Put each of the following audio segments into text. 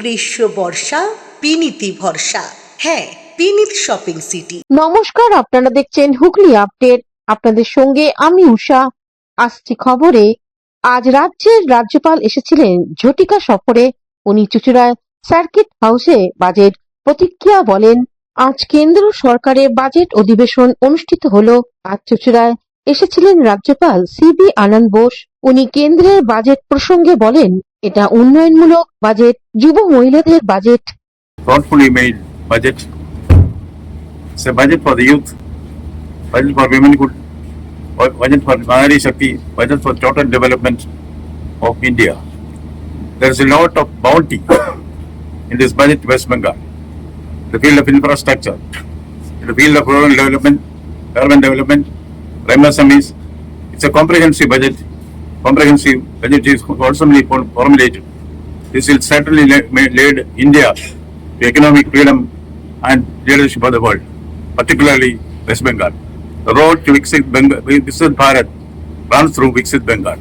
গ্রীষ্ম বর্ষা বিনীতি ভরসা। হ্যাঁ, বিনীত শপিং সিটি। নমস্কার, আপনারা দেখছেন হুগলি আপডেট। আপনাদের সঙ্গে আমি উষা। আসছি খবরে। আজ রাজ্যের রাজ্যপাল এসেছিলেন ঝটিকা সফরে। উনি চুঁচুড়ায় সার্কিট হাউসে বাজেট প্রতিক্রিয়া বলেন। আজ কেন্দ্র সরকারের বাজেট অধিবেশন অনুষ্ঠিত হলো। আজ চুঁচুড়ায় এসেছিলেন রাজ্যপাল সিবি আনন্দ বোস। উনি কেন্দ্রের বাজেট প্রসঙ্গে বলেন, এটা উন্নয়নমূলক বাজেট, যুব মহিলাদের budget. Thoughtfully made budget. It's a budget for the youth, budget for womenhood, budget for Nari Shakti, budget for total development of India. There is a lot of bounty in this budget to West Bengal. The field of infrastructure, in the field of rural development, urban development, MSMEs. It's a comprehensive budget. Comprehensive budget is also formulated. This will certainly lead India to economic freedom and leadership of the world, particularly West Bengal. The road to Viksit Bharat runs through Viksit Bengal.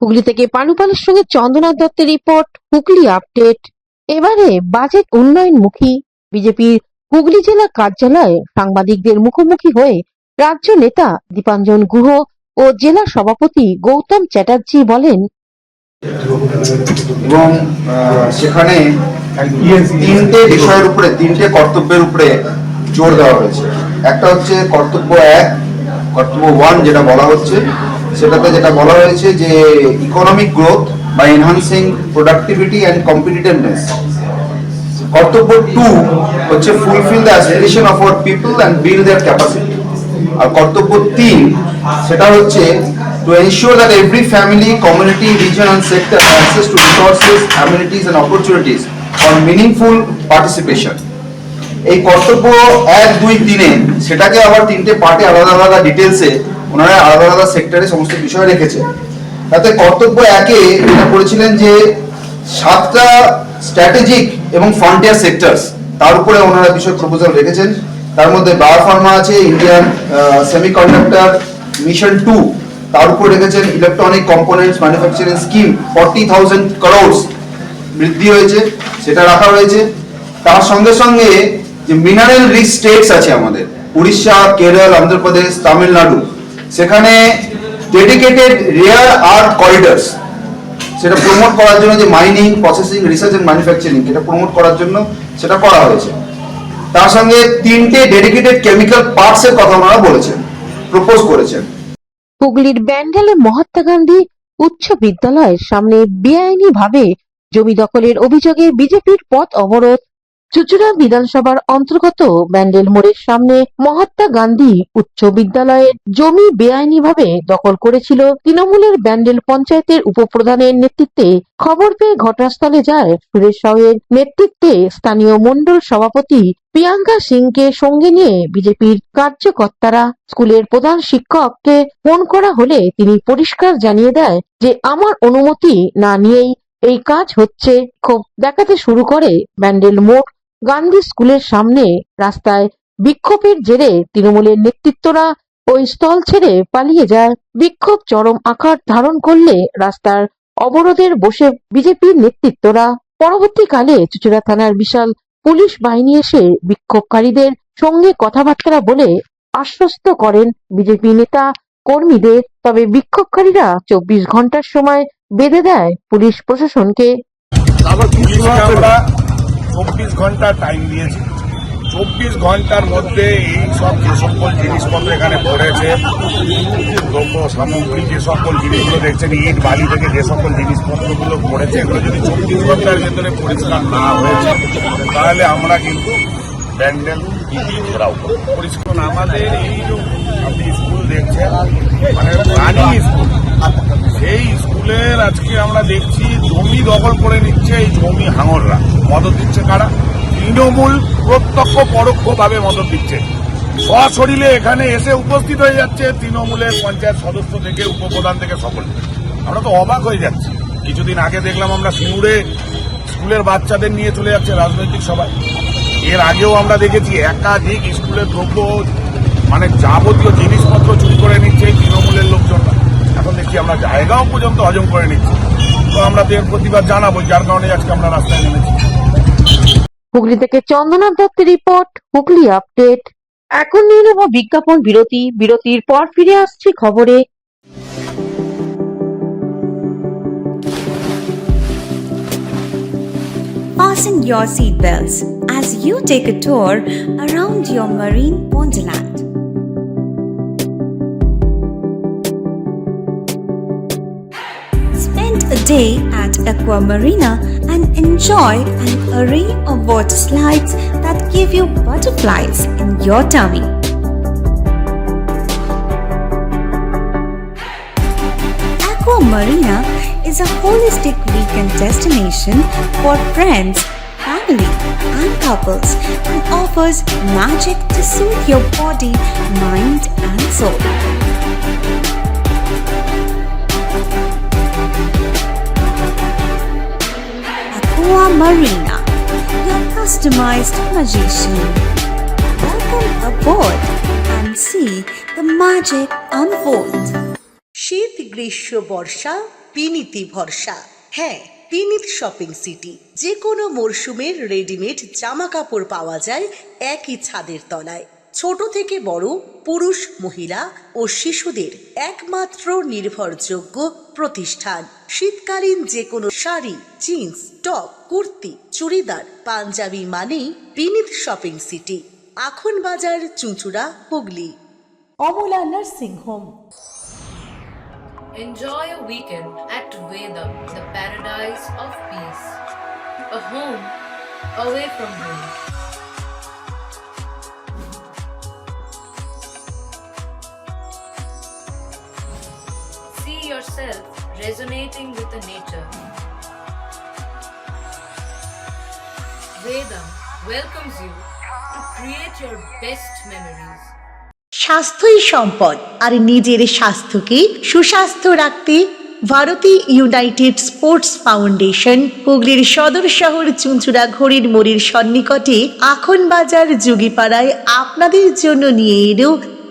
Hooghly থেকে পানুপালের সঙ্গে চন্দ্রনাথ দত্তের report, Hooghly update. এবারে budget উন্নয়নমুখী। বিজেপির হুগলি জেলা কার্যালয়ে সাংবাদিকদের মুখোমুখি হয়ে রাজ্য নেতা দীপাঞ্জন গুহ ও জেলা সভাপতি গৌতম চ্যাটার্জি বলেন, এবং সেখানে তিনটে বিষয়ের উপরে, তিনটে কর্তব্যের উপরে জোর দেওয়া হয়েছে। একটা হচ্ছে কর্তব্য 1, কর্তব্য 1 যেটা বলা হচ্ছে, সেটাতে যেটা বলা হয়েছে যে economic growth by enhancing productivity and competitiveness. কর্তব্য 2 হচ্ছে fulfil the aspiration of our people and build their capacity. আর কর্তব্য 3 সেটা হচ্ছে to ensure that every family, community, region and sector has access to resources, amenities and opportunities for meaningful participation. এই কর্তব্য 1, 2, 3 সেটাকে আবার তিনটে পার্টে আলাদা আলাদা ডিটেলসে ওনারা আলাদা আলাদা সেক্টরে সমস্ত বিষয় রেখেছে। তাতে কর্তব্য 1-এ যেটা করেছিলেন যে 7টা স্ট্র্যাটেজিক এবং ফ্রন্টিয়ার সেক্টরস, তার উপরে ওনারা বিষয় প্রপোজাল রেখেছেন। তার মধ্যে বায়োফার্মা আছে, ইন্ডিয়ান সেমিকন্ডাক্টর মিশন 2, তার উপর রেখেছেন electronic components manufacturing scheme 40,000 crores বৃদ্ধি হয়েছে, সেটা রাখা হয়েছে। তার সঙ্গে সঙ্গে যে মিনারেল রিচ স্টেটস আছে আমাদের, উড়িষ্যা, কেরল, অন্ধ্রপ্রদেশ, তামিলনাড়ু, সেখানে ডেডিকেটেড রেয়ার আর্থ করিডোরস সেটা প্রমোট করার জন্য, যে mining, processing, research and manufacturing এটা প্রমোট করার জন্য সেটা করা হয়েছে। তার সঙ্গে 3টে ডেডিকেটেড কেমিক্যাল পার্কসের কথা ওনারা বলেছেন, প্রপোজ করেছেন। হুগলির ব্যান্ডেলে মহাত্মা গান্ধী উচ্চ বিদ্যালয়ের সামনে বেআইনি ভাবে জমি দখলের অভিযোগে বিজেপির পথ অবরোধ। চুঁচুড়া বিধানসভার অন্তর্গত ব্যান্ডেল মোড়ের সামনে মহাত্মা গান্ধী উচ্চ বিদ্যালয়ের জমি বেআইনি ভাবে দখল করেছিল তৃণমূলের ব্যান্ডেল পঞ্চায়েতের উপপ্রধানের নেতৃত্বে। খবর পেয়ে ঘটনাস্থলে যায় সুরেশ সাউয়ের নেতৃত্বে স্থানীয় মণ্ডল সভাপতি প্রিয়াঙ্কা সিংকে সঙ্গে নিয়ে বিজেপির কার্যকর্তারা। স্কুলের প্রধান শিক্ষককে ফোন করা হলে তিনি পরিষ্কার জানিয়ে দেয় যে আমার অনুমতি না নিয়েই এই কাজ হচ্ছে। ক্ষোভ দেখাতে শুরু করে ব্যান্ডেল মোড় গান্ধী স্কুলের সামনে। রাস্তায় বিক্ষোভের জেরে তৃণমূলের নেতৃত্বরা ওই স্থল ছেড়ে পালিয়ে যায়। বিক্ষোভ চরম আকার ধারণ করলে রাস্তার অবরোধের বসে বিজেপির নেতৃত্বরা। পরবর্তীকালে চুঁচুড়া থানার বিশাল পুলিশ বাহিনী এসে বিক্ষোভকারীদের সঙ্গে কথাবার্তা বলে আশ্বস্ত করেন বিজেপি নেতা কর্মীদের। তবে বিক্ষোভকারীরা 24 ঘন্টার সময় বেঁধে দেয় পুলিশ প্রশাসনকে। 24 ঘন্টা টাইম দিয়েছে। 24 ঘন্টার মধ্যে এই সব যে সকল জিনিসপত্র এখানে পড়েছে, দ্রব্য সামগ্রী যে সকল জিনিসগুলো দেখছেন, ইট বালি থেকে যে সকল জিনিসপত্রগুলো পড়েছে, এগুলো যদি 24 ঘন্টার ভেতরে পরিষ্কার না হয়েছে তাহলে আমরা কিন্তু ব্যান্ডেল ঘেরাও করব। পরিষ্কার আমাদের এই যে আপনি স্কুল দেখছেন, মানে রানি স্কুল, সেই স্কুলের আজকে আমরা দেখছি জমি দখল করে নিচ্ছে এই জমি হাঙররা। মদত দিচ্ছে কারা? তৃণমূল প্রত্যক্ষ পরোক্ষভাবে মদত দিচ্ছে। সশরীরে এখানে এসে উপস্থিত হয়ে যাচ্ছে তৃণমূলের পঞ্চায়েত সদস্য থেকে উপপ্রধান থেকে সকলে। আমরা তো অবাক হয়ে যাচ্ছি। কিছুদিন আগে দেখলাম আমরা সিঙ্গুরে স্কুলের বাচ্চাদের নিয়ে চলে যাচ্ছে রাজনৈতিক সভায়। এর আগেও আমরা দেখেছি একাধিক স্কুলের দ্রব্য, মানে যাবতীয় জিনিসপত্র চুরি করে নিচ্ছে এই তৃণমূলের লোকজনরা। এখন দেখছি আমরা জায়গাও পর্যন্ত হজম করে নিচ্ছি। তো আমরা তো এর প্রতিবাদ জানাবো, যার কারণে আজকে আমরা রাস্তায় নেমেছি। হুগলি থেকে চন্দনা দত্তের রিপোর্ট, হুগলি আপডেট। এখন নিয়ে নেব বিজ্ঞাপন বিরতি। বিরতির পর ফিরে আসছি খবরে। Fasten your seatbelts as you take a tour around your marine wonderland. Spend a day at Aqua Marina and enjoy an array of water slides that give you butterflies in your tummy. Aqua Marina is a holistic weekend destination for friends, family, and couples and offers magic to soothe your body, mind, and soul. Aqua Marina, your customized magician. Welcome aboard and see the magic unfold. শীত গ্রীষ্ম বর্ষা পিনিতি ভরসা। হ্যাঁ, পিনিত shopping city. যে কোনো মরশুমের readymade জামা কাপড় পাওয়া যায় একই ছাদের তলায়। ছোট থেকে বড়, পুরুষ, মহিলা ও শিশুদের একমাত্র নির্ভরযোগ্য প্রতিষ্ঠান। শীতকালীন যে কোনো শাড়ি, জিন্স, টপ, কুর্তি, চুড়িদার, পাঞ্জাবি মানেই পিনিত শপিং সিটি। আখন বাজার, চুঁচুড়া, Hooghly. Amala nursing home. Enjoy a weekend at Vedam, the paradise of peace. A home away from home. See yourself resonating with the nature. Vedam welcomes you to create your best memories. স্বাস্থ্যই সম্পদ, আর নিজের স্বাস্থ্যকে সুস্বাস্থ্য রাখতে Bharati United sports foundation হুগলির সদর শহর চুঁচুড়া ঘড়ির মোড়ের সন্নিকটে আখন বাজার যোগীপাড়ায় আপনাদের জন্য নিয়ে এলো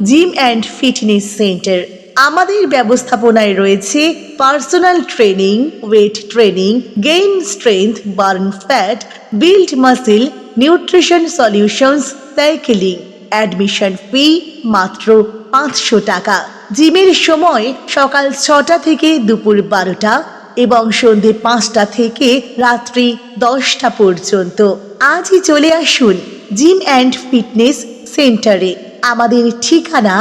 জিম অ্যান্ড ফিটনেস সেন্টার। আমাদের ব্যবস্থাপনায় রয়েছে personal training, weight training, gain strength, burn fat, build muscle, nutrition solutions, cycling. Admission ফি মাত্র 500 টাকা। জিমের সময় সকাল 6টা থেকে দুপুর 12টা এবং সন্ধে 5টা থেকে রাত্রি 10টা পর্যন্ত। আজই চলে আসুন জিম অ্যান্ড ফিটনেস সেন্টারে। আমাদের ঠিকানা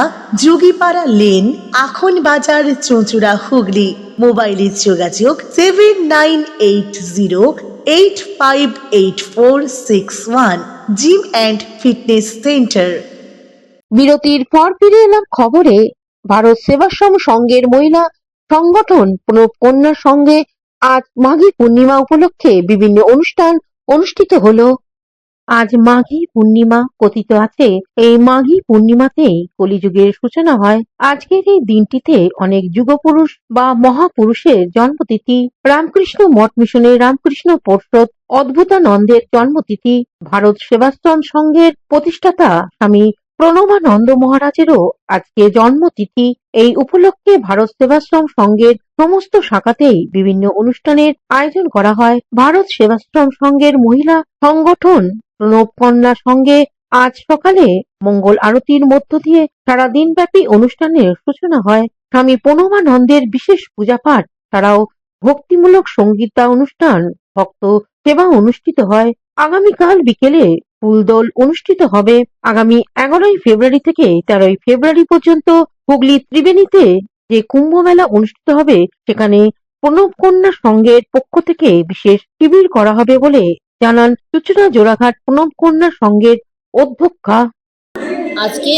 যোগীপাড়া লেন, আখন বাজার, চুঁচুড়া, হুগলি। মোবাইলের যোগাযোগ 7980858461। Gym and fitness centre. বিরতির পর ফিরে এলাম খবরে। ভারত সেবাশ্রম সংঘের মহিলা সংগঠন প্রণব কন্যার সঙ্গে আজ মাঘী পূর্ণিমা উপলক্ষে বিভিন্ন অনুষ্ঠান অনুষ্ঠিত হলো। আজ মাঘী পূর্ণিমা কথিত আছে, এই মাঘী পূর্ণিমাতেই কলিযুগের সূচনা হয়। আজকের এই দিনটিতে অনেক যুগপুরুষ বা মহাপুরুষের জন্মতিথি। রামকৃষ্ণ মঠ মিশনের রামকৃষ্ণ পর্ষদ অদ্ভুতানন্দের জন্মতিথি। ভারত সেবাশ্রম সংঘের প্রতিষ্ঠাতা স্বামী প্রণবানন্দ মহারাজেরও আজকে জন্মতিথি। এই উপলক্ষে ভারত সেবাশ্রম সংঘের সমস্ত শাখাতেই বিভিন্ন অনুষ্ঠানের আয়োজন করা হয়। ভারত সেবাশ্রম সংঘের মহিলা সংগঠন প্রণব কন্যা সঙ্গে আজ সকালে মঙ্গল আরতির মধ্য দিয়ে সারা দিনব্যাপী অনুষ্ঠানের সূচনা হয়। স্বামী প্রণবানন্দের বিশেষ পূজাপাঠ ছাড়াও ভক্তিমূলক সঙ্গীতা অনুষ্ঠান, ভক্ত সেবা অনুষ্ঠিত হয়। আগামীকাল বিকেলে ফুলদোল অনুষ্ঠিত হবে। আগামী 11ই ফেব্রুয়ারি থেকে 13ই ফেব্রুয়ারি পর্যন্ত হুগলি ত্রিবেণীতে যে কুম্ভ মেলা অনুষ্ঠিত হবে, সেখানে প্রণব কন্যা সংঘের পক্ষ থেকে বিশেষ শিবির করা হবে বলে জানান চুঁচুড়া জোড়াঘাট প্রণব কন্যা সংঘের অধ্যক্ষা। আজকে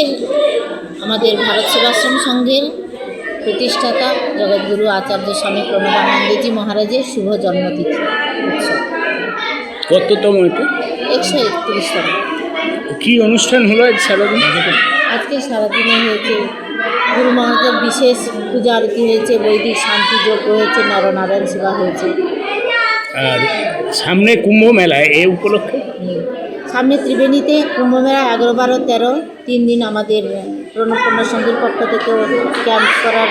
আমাদের ভারত সেবাশ্রম সংঘের প্রতিষ্ঠাতা জগৎগুরু আচার্য স্বামী প্রণবানন্দজি মহারাজের শুভ জন্মতিথি উৎসব। কততম এটা? 131তম। কি অনুষ্ঠান হলো আজ সারাদিন? আজকে সারাদিনে হয়েছে গুরু মহারাজের বিশেষ পূজা আরতি হয়েছে, বৈদিক শান্তি যজ্ঞ হয়েছে, নরনারায়ণ সেবা হয়েছে। আর সামনে কুম্ভ মেলায় এই উপলক্ষে সামনে ত্রিবেণীতে কুম্ভমেলা 11, 12, 13 3 দিন আমাদের প্রণব কন্যা সংঘের পক্ষ থেকে ক্যাম্প করার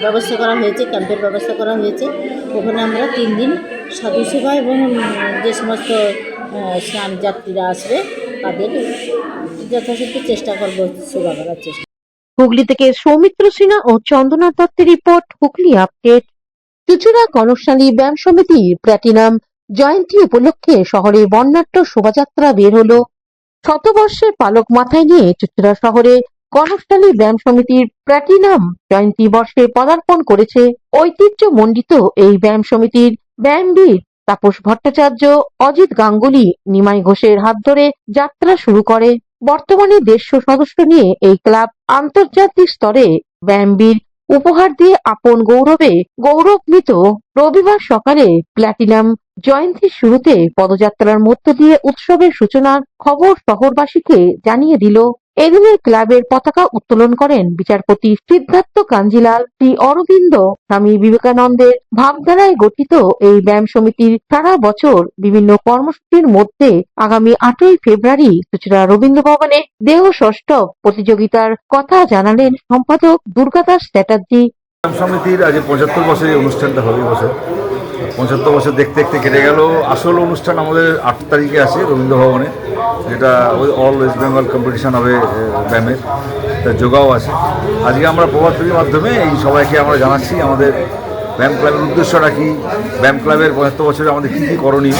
ব্যবস্থা করা হয়েছে, ক্যাম্পের ব্যবস্থা করা হয়েছে। ওখানে আমরা 3 দিন সাধু সেবা এবং যে সমস্ত স্নান যাত্রীরা আসবে তাদের যথাসাধ্য চেষ্টা করব সেবা করার চেষ্টা। হুগলি থেকে সৌমিত্র সিনহা ও চন্দনা দত্তের রিপোর্ট, হুগলি আপডেট। চুচুড়া কনকশালী ব্যায়াম সমিতির প্ল্যাটিনাম জয়ন্তী উপলক্ষে শহরে বর্ণাঢ্য শোভাযাত্রা বের হলো। শতবর্ষের পালক মাথায় নিয়ে চুচুড়া শহরে কনকশালী ব্যায়াম সমিতির প্ল্যাটিনাম জয়ন্তী বর্ষে পদার্পণ করেছে। ঐতিহ্যমণ্ডিত এই ব্যায়াম সমিতির ব্যায়ামবিদ তাপস ভট্টাচার্য, অজিত গাঙ্গুলি, নিমাই ঘোষের হাত ধরে যাত্রা শুরু করে। বর্তমানে 150 সদস্য নিয়ে এই ক্লাব আন্তর্জাতিক স্তরে ব্যায়ামবিদ উপহার দিয়ে আপন গৌরবে গৌরবান্বিত। রবিবার সকালে প্ল্যাটিনাম জয়ন্তীর শুরুতে পদযাত্রার মধ্য দিয়ে উৎসবের সূচনার খবর শহরবাসীকে জানিয়ে দিল। এদিনের ক্লাবের পতাকা উত্তোলন করেন বিচারপতি সিদ্ধার্থ কাঞ্জিলাল। শ্রী অরবিন্দ স্বামী বিবেকানন্দের ভাবধারায় গঠিত এই ব্যায়াম সমিতির সারা বছর বিভিন্ন কর্মসূচির মধ্যে আগামী 8ই ফেব্রুয়ারি চুচুড়া রবীন্দ্র ভবনে দেহ ষষ্ঠক প্রতিযোগিতার কথা জানালেন সম্পাদক দুর্গাদাস চ্যাটার্জি। ব্যায়াম সমিতির আজ 75 বছরের অনুষ্ঠানটা হবে বছর। 75 বছর দেখতে দেখতে কেটে গেল। আসল অনুষ্ঠান আমাদের 8 তারিখে আছে রবীন্দ্র ভবনে, যেটা অল ওয়েস্ট বেঙ্গল কম্পিটিশন হবে ব্যায়ামের, তার যোগাও আছে। আজকে আমরা প্রভাত ফেরির মাধ্যমে এই সবাইকে আমরা জানাচ্ছি আমাদের ব্যায়াম ক্লাবের উদ্দেশ্যটা কী, ব্যায়াম ক্লাবের 75 বছরে আমাদের কী কী করণীয়।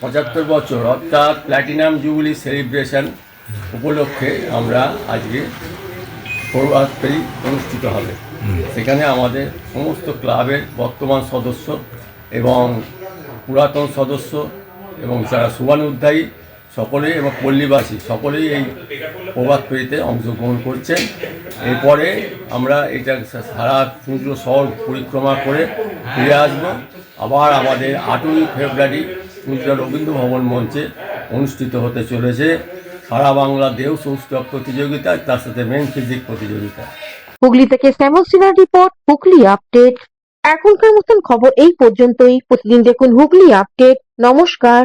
75 বছর অর্থাৎ প্ল্যাটিনাম জুবিলি সেলিব্রেশন উপলক্ষে আমরা আজকে প্রভাত ফেরি অনুষ্ঠিত হবে। সেখানে আমাদের সমস্ত ক্লাবের বর্তমান সদস্য এবং পুরাতন সদস্য এবং যারা শুভানুধ্যায়ী সকলেই এবং পল্লীবাসী সকলেই এই প্রভাত ফেরিতে অংশগ্রহণ করছেন। এরপরে আমরা এটা সারা সমুদ্র শহর পরিক্রমা করে ফিরে আসবো। আবার আমাদের 8ই ফেব্রুয়ারি চুচুড়া রবীন্দ্র ভবন মঞ্চে অনুষ্ঠিত হতে চলেছে সারা বাংলা দেহ সৌষ্ঠব প্রতিযোগিতা, তার সাথে মেন ফিজিক প্রতিযোগিতা। হুগলি থেকে শ্যামল সিনহার রিপোর্ট, হুগলি আপডেট। এখনকার মতন খবর এই পর্যন্তই। প্রতিদিন দেখুন হুগলি আপডেট। নমস্কার।